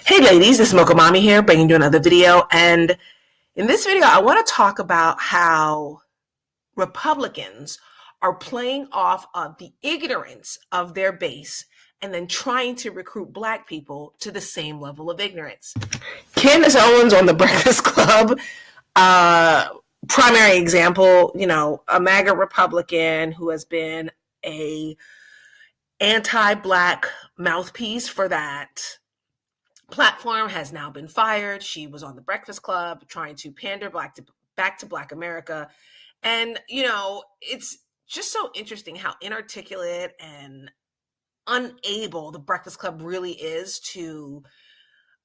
Hey ladies, this is Mocha Mommy here, bringing you another video. And in this video, I want to talk about how Republicans are playing off of the ignorance of their base and then trying to recruit Black people to the same level of ignorance. Candace Owens on The Breakfast Club, primary example, a MAGA Republican who has been a anti-Black mouthpiece for that platform has now been fired. She was on The Breakfast Club trying to pander back to Black America. And, it's just so interesting how inarticulate and unable The Breakfast Club really is to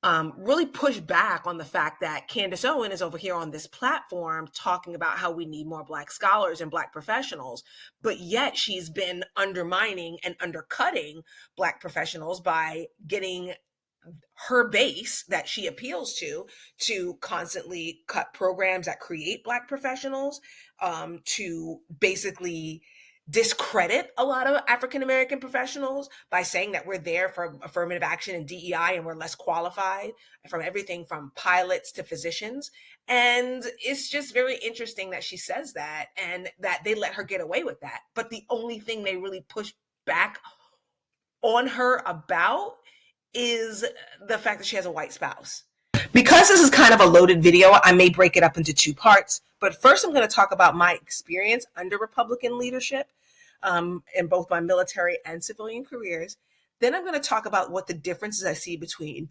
really push back on the fact that Candace Owens is over here on this platform talking about how we need more Black scholars and Black professionals, but yet she's been undermining and undercutting Black professionals by getting her base that she appeals to constantly cut programs that create Black professionals, to basically discredit a lot of African-American professionals by saying that we're there for affirmative action and DEI and we're less qualified, from everything from pilots to physicians. And it's just very interesting that she says that and that they let her get away with that. But the only thing they really push back on her about is the fact that she has a white spouse. Because this is kind of a loaded video, I may break it up into two parts. But first, I'm going to talk about my experience under Republican leadership in both my military and civilian careers. Then I'm going to talk about what the differences I see between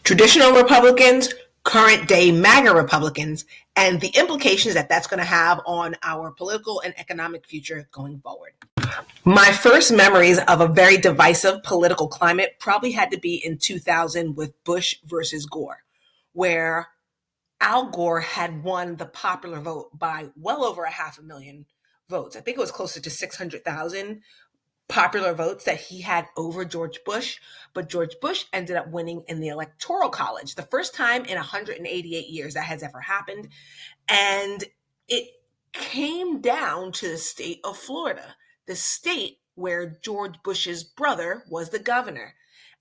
traditional Republicans, current day MAGA Republicans, and the implications that that's going to have on our political and economic future going forward. My first memories of a very divisive political climate probably had to be in 2000 with Bush versus Gore, where Al Gore had won the popular vote by well over 500,000 votes. I think it was closer to 600,000 popular votes that he had over George Bush, but George Bush ended up winning in the Electoral College, the first time in 188 years that has ever happened. And it came down to the state of Florida, the state where George Bush's brother was the governor.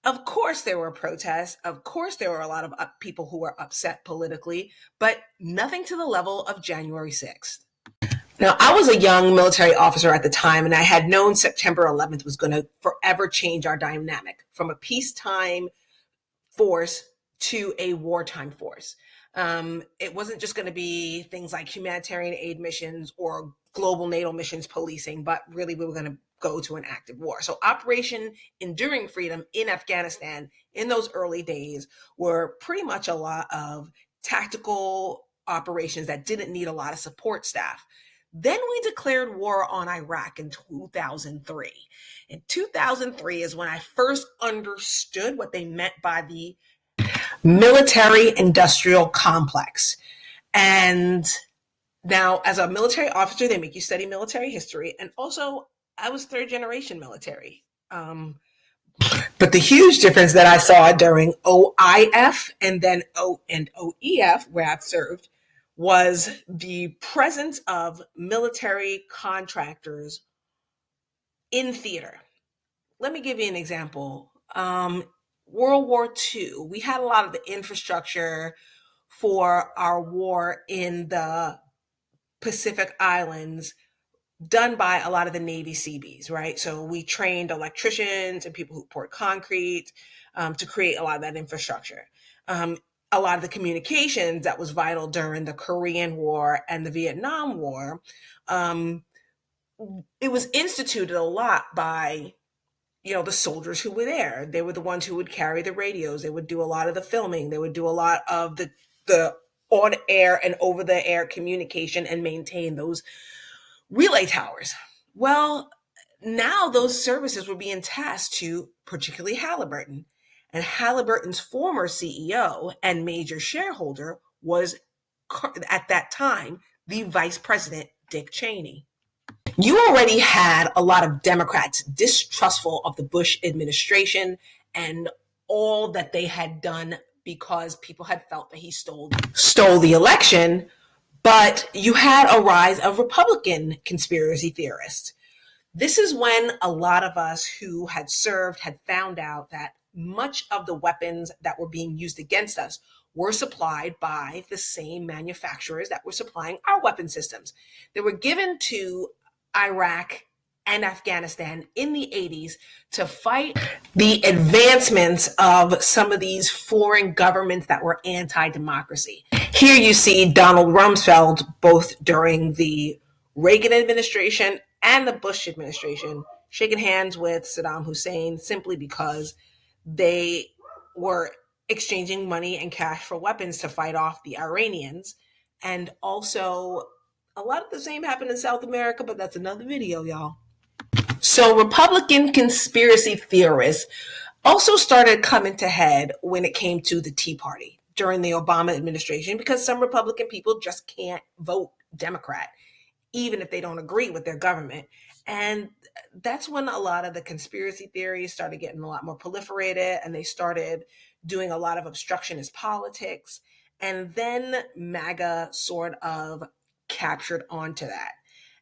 Of course, there were protests. Of course, there were a lot of people who were upset politically, but nothing to the level of January 6th. Now, I was a young military officer at the time, and I had known September 11th was going to forever change our dynamic from a peacetime force to a wartime force. It wasn't just going to be things like humanitarian aid missions or global NATO missions policing, but really we were going to go to an active war. So Operation Enduring Freedom in Afghanistan in those early days were pretty much a lot of tactical operations that didn't need a lot of support staff. Then we declared war on Iraq in 2003. In 2003 is when I first understood what they meant by the military-industrial complex. And now, as a military officer, they make you study military history. And also, I was third-generation military. But the huge difference that I saw during OIF and then OEF, where I've served, was the presence of military contractors in theater. Let me give you an example. World War II, we had a lot of the infrastructure for our war in the Pacific Islands done by a lot of the Navy Seabees, right? So we trained electricians and people who poured concrete to create a lot of that infrastructure. A lot of the communications that was vital during the Korean War and the Vietnam War, it was instituted a lot by the soldiers who were there. They were the ones who would carry the radios. They would do a lot of the filming. They would do a lot of the on-air and over-the-air communication and maintain those relay towers. Well, now those services were being tasked to particularly Halliburton. And Halliburton's former CEO and major shareholder was, at that time, the Vice President, Dick Cheney. You already had a lot of Democrats distrustful of the Bush administration and all that they had done because people had felt that he stole the election. But you had a rise of Republican conspiracy theorists. This is when a lot of us who had served had found out that much of the weapons that were being used against us were supplied by the same manufacturers that were supplying our weapon systems. They were given to Iraq and Afghanistan in the 80s to fight the advancements of some of these foreign governments that were anti-democracy. Here you see Donald Rumsfeld, both during the Reagan administration and the Bush administration, shaking hands with Saddam Hussein simply because they were exchanging money and cash for weapons to fight off the Iranians. And also, a lot of the same happened in South America, but that's another video, y'all. So Republican conspiracy theorists also started coming to head when it came to the Tea Party during the Obama administration, because some Republican people just can't vote Democrat, even if they don't agree with their government. And that's when a lot of the conspiracy theories started getting a lot more proliferated, and they started doing a lot of obstructionist politics. And then MAGA sort of captured onto that.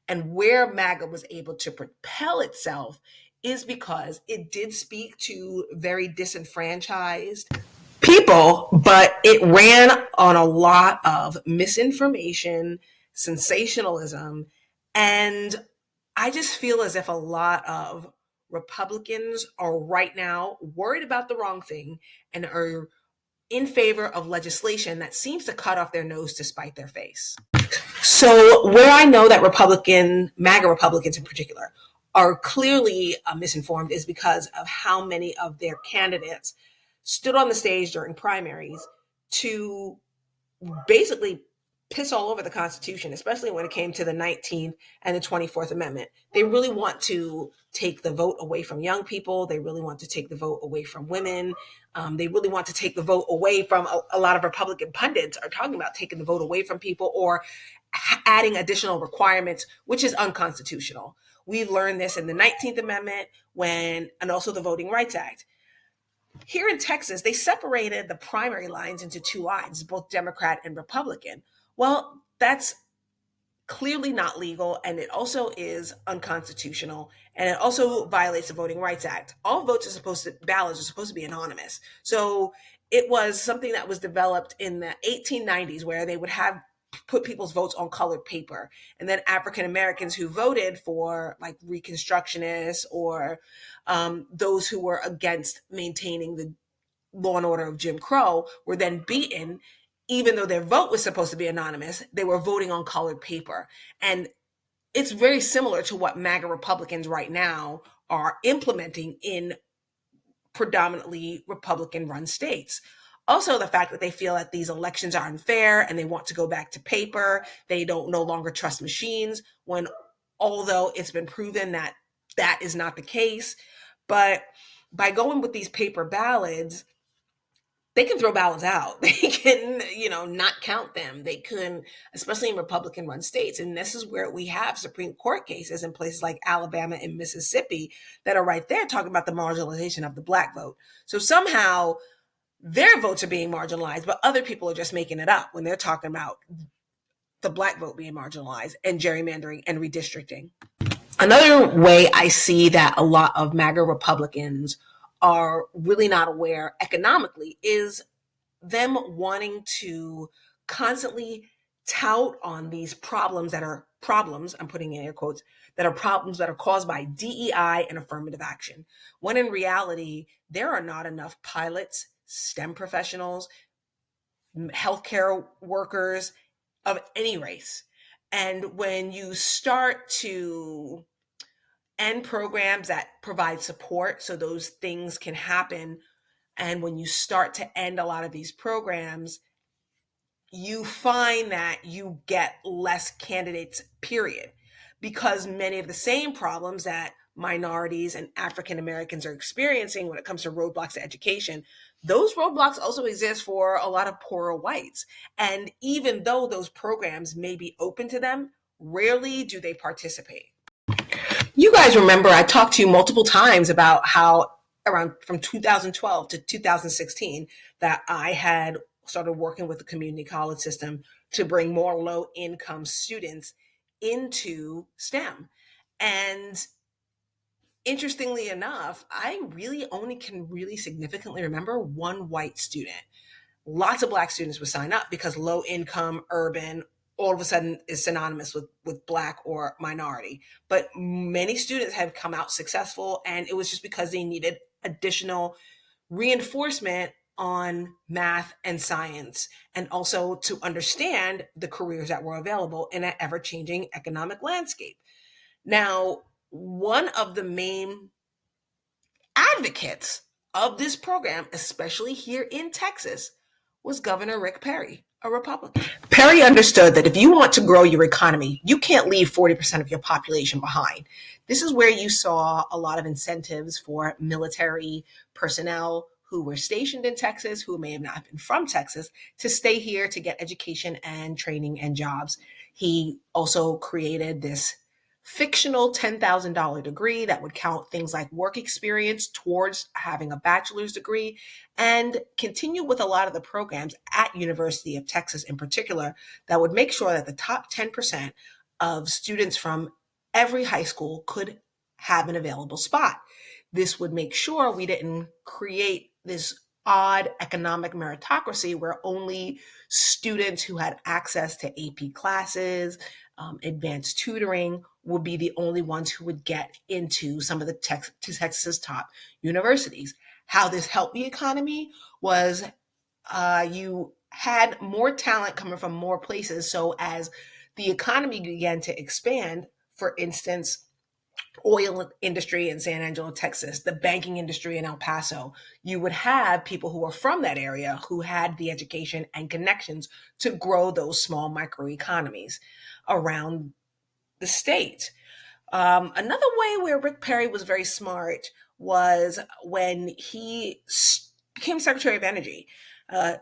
And where MAGA was able to propel itself is because it did speak to very disenfranchised people, but it ran on a lot of misinformation, sensationalism, and I just feel as if a lot of Republicans are right now worried about the wrong thing and are in favor of legislation that seems to cut off their nose to spite their face. So where I know that MAGA Republicans in particular, are clearly misinformed is because of how many of their candidates stood on the stage during primaries to basically piss all over the Constitution, especially when it came to the 19th and the 24th Amendment. They really want to take the vote away from young people. They really want to take the vote away from women. They really want to take the vote away from a lot of Republican pundits are talking about taking the vote away from people or adding additional requirements, which is unconstitutional. We've learned this in the 19th Amendment and also the Voting Rights Act. Here in Texas, they separated the primary lines into two lines, both Democrat and Republican. Well, that's clearly not legal, and it also is unconstitutional, and it also violates the Voting Rights Act. All ballots are supposed to be anonymous. So it was something that was developed in the 1890s where they would have put people's votes on colored paper, and then African Americans who voted for like Reconstructionists or those who were against maintaining the law and order of Jim Crow were then beaten. Even though their vote was supposed to be anonymous, they were voting on colored paper. And it's very similar to what MAGA Republicans right now are implementing in predominantly Republican-run states. Also, the fact that they feel that these elections are unfair and they want to go back to paper. They don't no longer trust machines, when although it's been proven that that is not the case. But by going with these paper ballots, they can throw ballots out. They can, not count them. They can, especially in Republican run states. And this is where we have Supreme Court cases in places like Alabama and Mississippi that are right there talking about the marginalization of the Black vote. So somehow their votes are being marginalized, but other people are just making it up when they're talking about the Black vote being marginalized and gerrymandering and redistricting. Another way I see that a lot of MAGA Republicans are really not aware economically is them wanting to constantly tout on these problems that are problems, I'm putting in air quotes, that are problems that are caused by DEI and affirmative action, when in reality, there are not enough pilots, STEM professionals, healthcare workers of any race. And when you start to end programs that provide support so those things can happen, and when you start to end a lot of these programs, you find that you get less candidates, period, because many of the same problems that minorities and African Americans are experiencing when it comes to roadblocks to education, those roadblocks also exist for a lot of poorer whites. And even though those programs may be open to them, rarely do they participate. You guys remember I talked to you multiple times about how around from 2012 to 2016 that I had started working with the community college system to bring more low-income students into STEM. And interestingly enough, I really only can really significantly remember one white student. Lots of black students would sign up because low income, urban, all of a sudden is synonymous with black or minority. But many students have come out successful, and it was just because they needed additional reinforcement on math and science, and also to understand the careers that were available in an ever changing economic landscape. Now, one of the main advocates of this program, especially here in Texas, was Governor Rick Perry, a Republican. Perry understood that if you want to grow your economy, you can't leave 40% of your population behind. This is where you saw a lot of incentives for military personnel who were stationed in Texas, who may have not been from Texas, to stay here to get education and training and jobs. He also created this fictional $10,000 degree that would count things like work experience towards having a bachelor's degree, and continue with a lot of the programs at University of Texas in particular that would make sure that the top 10% of students from every high school could have an available spot. This would make sure we didn't create this odd economic meritocracy where only students who had access to AP classes, advanced tutoring, would be the only ones who would get into some of the Texas's top universities. How this helped the economy was you had more talent coming from more places. So as the economy began to expand, for instance, oil industry in San Angelo, Texas, the banking industry in El Paso, you would have people who are from that area who had the education and connections to grow those small microeconomies around the state. Another way where Rick Perry was very smart was when he became Secretary of Energy.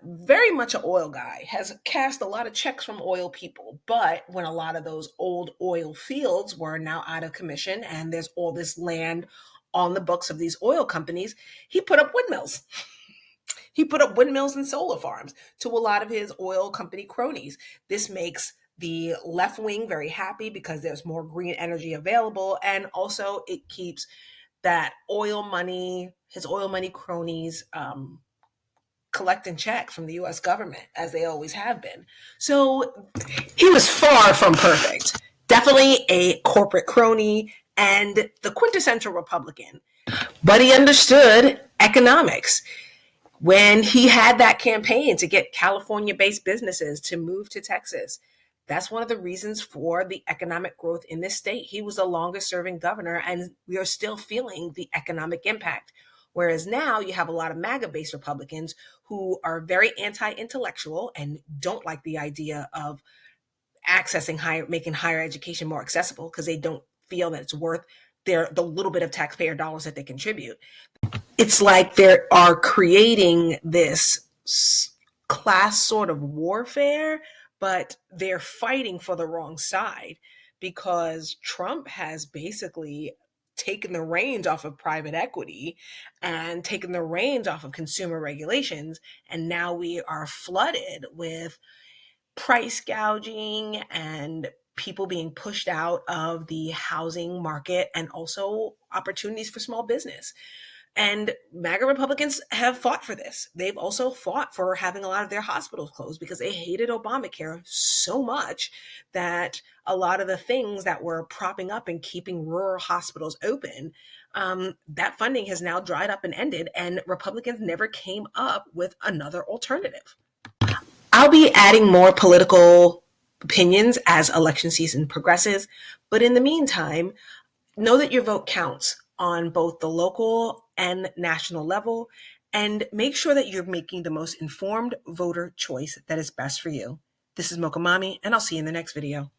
Very much an oil guy, has cast a lot of checks from oil people. But when a lot of those old oil fields were now out of commission and there's all this land on the books of these oil companies, he put up windmills. He put up windmills and solar farms to a lot of his oil company cronies. This makes the left wing very happy because there's more green energy available. And also it keeps that oil money, his oil money cronies, collecting checks from the US government, as they always have been. So he was far from perfect. Definitely a corporate crony and the quintessential Republican. But he understood economics. When he had that campaign to get California based businesses to move to Texas, that's one of the reasons for the economic growth in this state. He was the longest serving governor, and we are still feeling the economic impact. Whereas now you have a lot of MAGA based Republicans who are very anti intellectual and don't like the idea of making higher education more accessible because they don't feel that it's worth the little bit of taxpayer dollars that they contribute. It's like they are creating this class sort of warfare, but they're fighting for the wrong side because Trump has basically taken the reins off of private equity and taken the reins off of consumer regulations. And now we are flooded with price gouging and people being pushed out of the housing market, and also opportunities for small business. And MAGA Republicans have fought for this. They've also fought for having a lot of their hospitals closed because they hated Obamacare so much that a lot of the things that were propping up and keeping rural hospitals open, that funding has now dried up and ended, and Republicans never came up with another alternative. I'll be adding more political opinions as election season progresses, but in the meantime, know that your vote counts on both the local and national level, and make sure that you're making the most informed voter choice that is best for you. This is Mocha Mommy, and I'll see you in the next video.